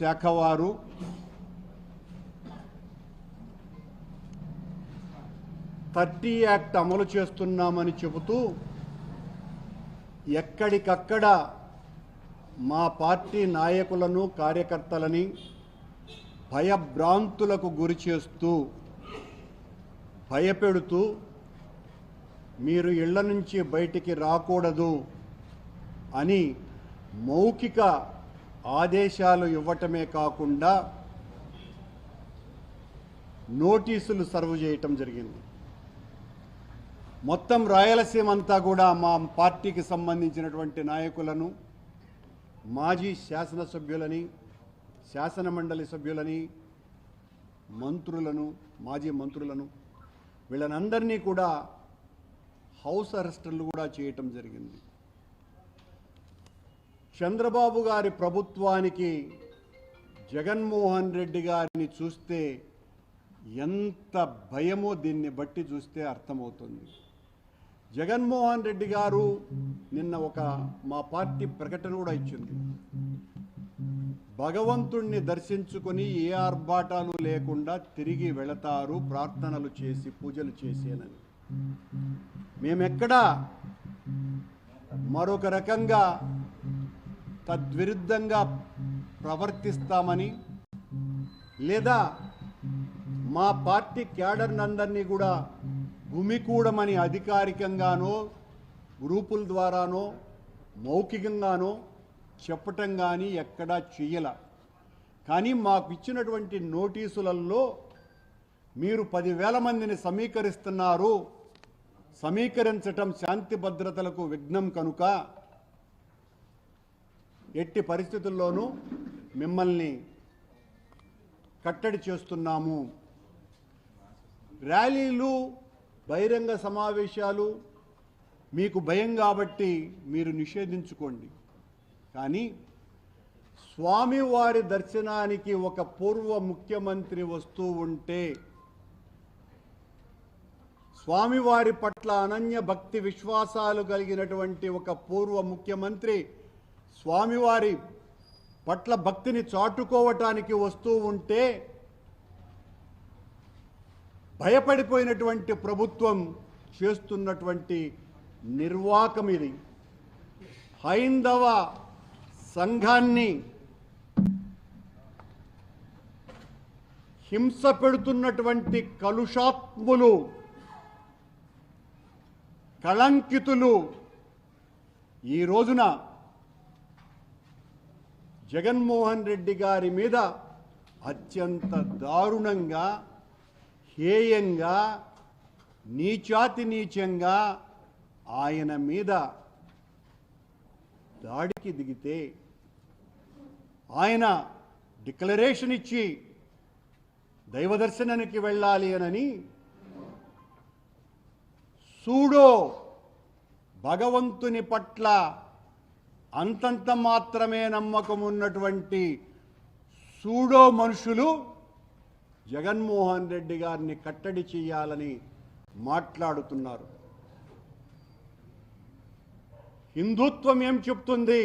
శాఖ వారు thirty act అమలు చేస్తున్నామని చెబుతూ ఎక్కడికక్కడ మా పార్టీ నాయకులను కార్యకర్తలని భయభ్రాంతులకు గురి చేస్తూ భయపెడుతూ మీరు ఇళ్ల నుంచి బయటికి రాకూడదు అని మౌఖిక ఆదేశాలు ఇవ్వటమే కాకుండా నోటీసులు సర్వ్ చేయటం జరిగింది. మొత్తం రాయలసీమ అంతా కూడా మా పార్టీకి సంబంధించినటువంటి నాయకులను, మాజీ శాసనసభ్యులని, శాసనమండలి సభ్యులని, మంత్రులను, మాజీ మంత్రులను వీళ్ళనందరినీ కూడా హౌస్ అరెస్టులు కూడా చేయటం జరిగింది. చంద్రబాబు గారి ప్రభుత్వానికి జగన్మోహన్ రెడ్డి గారిని చూస్తే ఎంత భయమో దీన్ని బట్టి చూస్తే అర్థమవుతుంది. జగన్మోహన్ రెడ్డి గారు నిన్న మా పార్టీ ప్రకటన కూడా ఇచ్చింది. భగవంతుణ్ణి దర్శించుకొని ఏ ఆర్భాటాలు లేకుండా తిరిగి వెళతారు ప్రార్థనలు చేసి పూజలు చేసేనని. మేమెక్కడా మరొక రకంగా తద్విరుద్ధంగా ప్రవర్తిస్తామని లేదా మా పార్టీ క్యాడర్నందరినీ కూడా గుమికూడమని అధికారికంగానో గ్రూపుల ద్వారానో మౌఖికంగానో చెప్పటం కానీ ఎక్కడా చెయ్యాల. కానీ మాకు ఇచ్చినటువంటి నోటీసులలో మీరు 10,000 మందిని సమీకరిస్తున్నారు, సమీకరించటం శాంతి భద్రతలకు విఘ్నం కనుక ఎట్టి పరిస్థితుల్లోనూ మిమ్మల్ని కట్టడి చేస్తున్నాము. ర్యాలీలు, బహిరంగ సమావేశాలు మీకు భయం కాబట్టి మీరు నిషేధించుకోండి. కానీ స్వామివారి దర్శనానికి ఒక పూర్వ ముఖ్యమంత్రి వస్తూ ఉంటే, స్వామివారి పట్ల అనన్య భక్తి విశ్వాసాలు కలిగినటువంటి ఒక పూర్వ ముఖ్యమంత్రి స్వామివారి పట్ల భక్తిని చాటుకోవటానికి వస్తూ ఉంటే భయపడిపోయినటువంటి ప్రభుత్వం చేస్తున్నటువంటి నిర్వాకం ఇది. హైందవ సంఘాన్ని హింస పెడుతున్నటువంటి కలుషాత్ములు, కళంకితులు ఈ రోజున జగన్మోహన్ రెడ్డి గారి మీద అత్యంత దారుణంగా, హేయంగా, నీచాతి నీచంగా ఆయన మీద దాడికి దిగితే, ఆయన డిక్లరేషన్ ఇచ్చి దైవదర్శనానికి వెళ్ళాలి అని సూడో భగవంతుని పట్ల అంతంత మాత్రమే నమ్మకం ఉన్నటువంటి సూడో మనుషులు జగన్మోహన్ రెడ్డి గారిని కట్టడి చేయాలని మాట్లాడుతున్నారు. హిందుత్వం ఏం చెప్తుంది?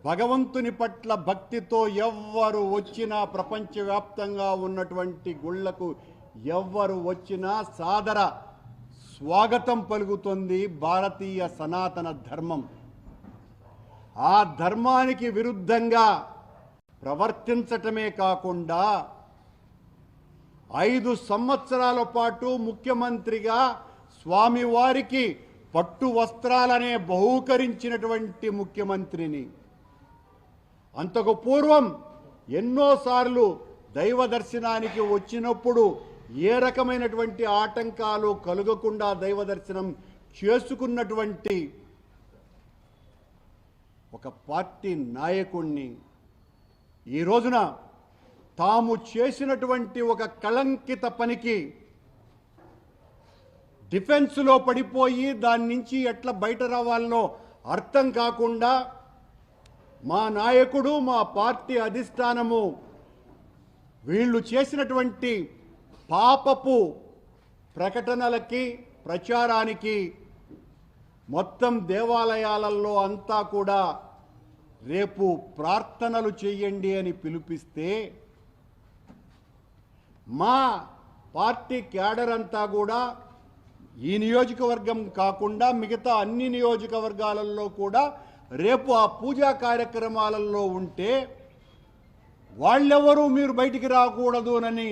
భగవంతుని పట్ల భక్తితో ఎవ్వరు వచ్చినా, ప్రపంచవ్యాప్తంగా ఉన్నటువంటి గుళ్లకు ఎవ్వరు వచ్చినా సాదర స్వాగతం పలుకుతుంది భారతీయ సనాతన ధర్మం. ఆ ధర్మానికి విరుద్ధంగా ప్రవర్తించటమే కాకుండా 5 సంవత్సరాల పాటు ముఖ్యమంత్రిగా స్వామివారికి పట్టు వస్త్రాలనే బహూకరించినటువంటి ముఖ్యమంత్రిని, అంతకు పూర్వం ఎన్నోసార్లు దైవ దర్శనానికి వచ్చినప్పుడు ఏ రకమైనటువంటి ఆటంకాలు కలుగకుండా దైవ దర్శనం చేసుకున్నటువంటి ఒక పార్టీ నాయకుణ్ణి ఈ రోజున తాము చేసినటువంటి ఒక కళంకిత పనికి డిఫెన్స్లో పడిపోయి దాని నుంచి ఎట్లా బయట రావాలనో అర్థం కాకుండా మా నాయకుడు, మా పార్టీ అధిష్టానము వీళ్ళు చేసినటువంటి పాపపు ప్రకటనలకి, ప్రచారానికి మొత్తం దేవాలయాలలో అంతా కూడా రేపు ప్రార్థనలు చేయండి అని పిలిపిస్తే మా పార్టీ క్యాడర్ అంతా కూడా ఈ నియోజకవర్గం కాకుండా మిగతా అన్ని నియోజకవర్గాలలో కూడా రేపు ఆ పూజా కార్యక్రమాలలో ఉంటే వాళ్ళెవరూ మీరు బయటికి రాకూడదు అని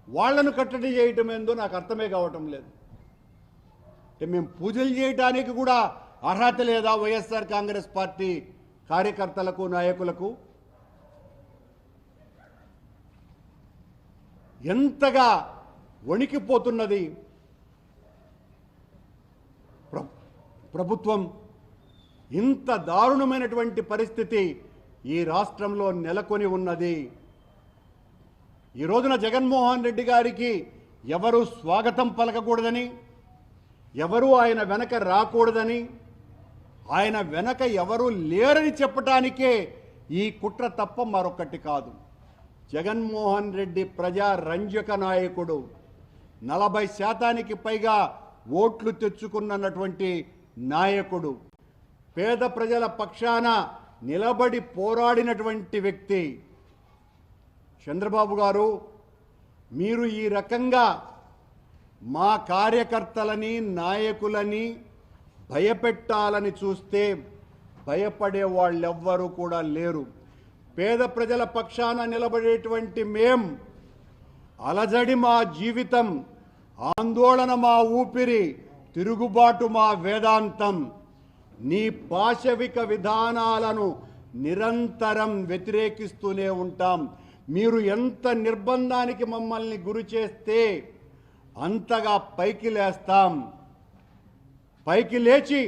వాళ్లను కట్టడి చేయటం ఏందో నాకు అర్థమే కావటం లేదు. అంటే మేము పూజలు చేయడానికి కూడా అర్హత లేదా వైఎస్ఆర్ కాంగ్రెస్ పార్టీ కార్యకర్తలకు నాయకులకు? ఎంతగా వణికిపోతున్నది ప్రభుత్వం. ఇంత దారుణమైనటువంటి పరిస్థితి ఈ రాష్ట్రంలో నెలకొని ఉన్నది. ఈ రోజున జగన్మోహన్ రెడ్డి గారికి ఎవరు స్వాగతం పలకకూడదని, ఎవరు ఆయన వెనక రాకూడదని, ఆయన వెనక ఎవరు లేరని చెప్పటానికే ఈ కుట్ర తప్ప మరొకటి కాదు. జగన్మోహన్ రెడ్డి ప్రజా రంజక నాయకుడు, 40% పైగా ఓట్లు తెచ్చుకున్నటువంటి నాయకుడు, పేద ప్రజల పక్షాన నిలబడి పోరాడినటువంటి వ్యక్తి. చంద్రబాబు గారు, మీరు ఈ రకంగా మా కార్యకర్తలని నాయకులని భయపెట్టాలని చూస్తే భయపడే వాళ్ళెవ్వరూ కూడా లేరు. పేద ప్రజల పక్షాన నిలబడేటువంటి మేం, అలజడి మా జీవితం, ఆందోళన మా ఊపిరి, తిరుగుబాటు మా వేదాంతం. నీ పాశవిక విధానాలను నిరంతరం వ్యతిరేకిస్తూనే ఉంటాం. మీరు ఎంత నిర్బంధానికి మమ్మల్ని గురి చేస్తే అంతగా పైకి లేస్తాం. పైకి లేచి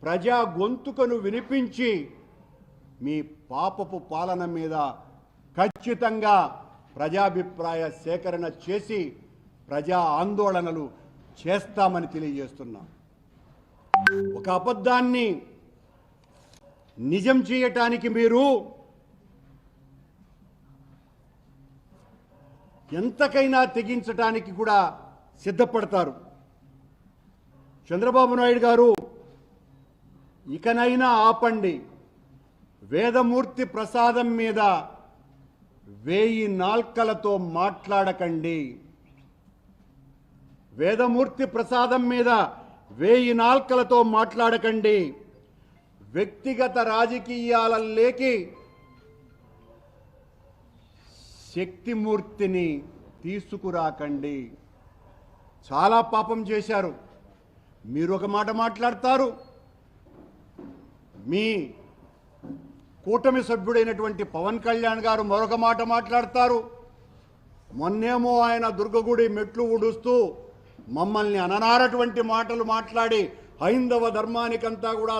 ప్రజా గొంతుకను వినిపించి మీ పాపపు పాలన మీద ఖచ్చితంగా ప్రజాభిప్రాయ సేకరణ చేసి ప్రజా ఆందోళనలు చేస్తామని తెలియజేస్తున్నాం. ఒక అబద్ధాన్ని నిజం చేయటానికి మీరు ఎంతకైనా తెగించటానికి కూడా సిద్ధపడతారు. చంద్రబాబు నాయుడు గారు, ఇకనైనా ఆపండి. వేదమూర్తి ప్రసాదం మీద 1000 నాల్కలతో మాట్లాడకండి. వేదమూర్తి ప్రసాదం మీద 1000 నాల్కలతో మాట్లాడకండి. వ్యక్తిగత రాజకీయాలలోకి శక్తిమూర్తిని తీసుకురాకండి. చాలా పాపం చేశారు. మీరు ఒక మాట మాట్లాడతారు, మీ కూటమి సభ్యుడైనటువంటి పవన్ కళ్యాణ్ గారు మరొక మాట మాట్లాడతారు. మొన్నేమో ఆయన దుర్గగుడి మెట్లు ఊడుస్తూ మమ్మల్ని అననారటువంటి మాటలు మాట్లాడి హైందవ ధర్మానికంతా కూడా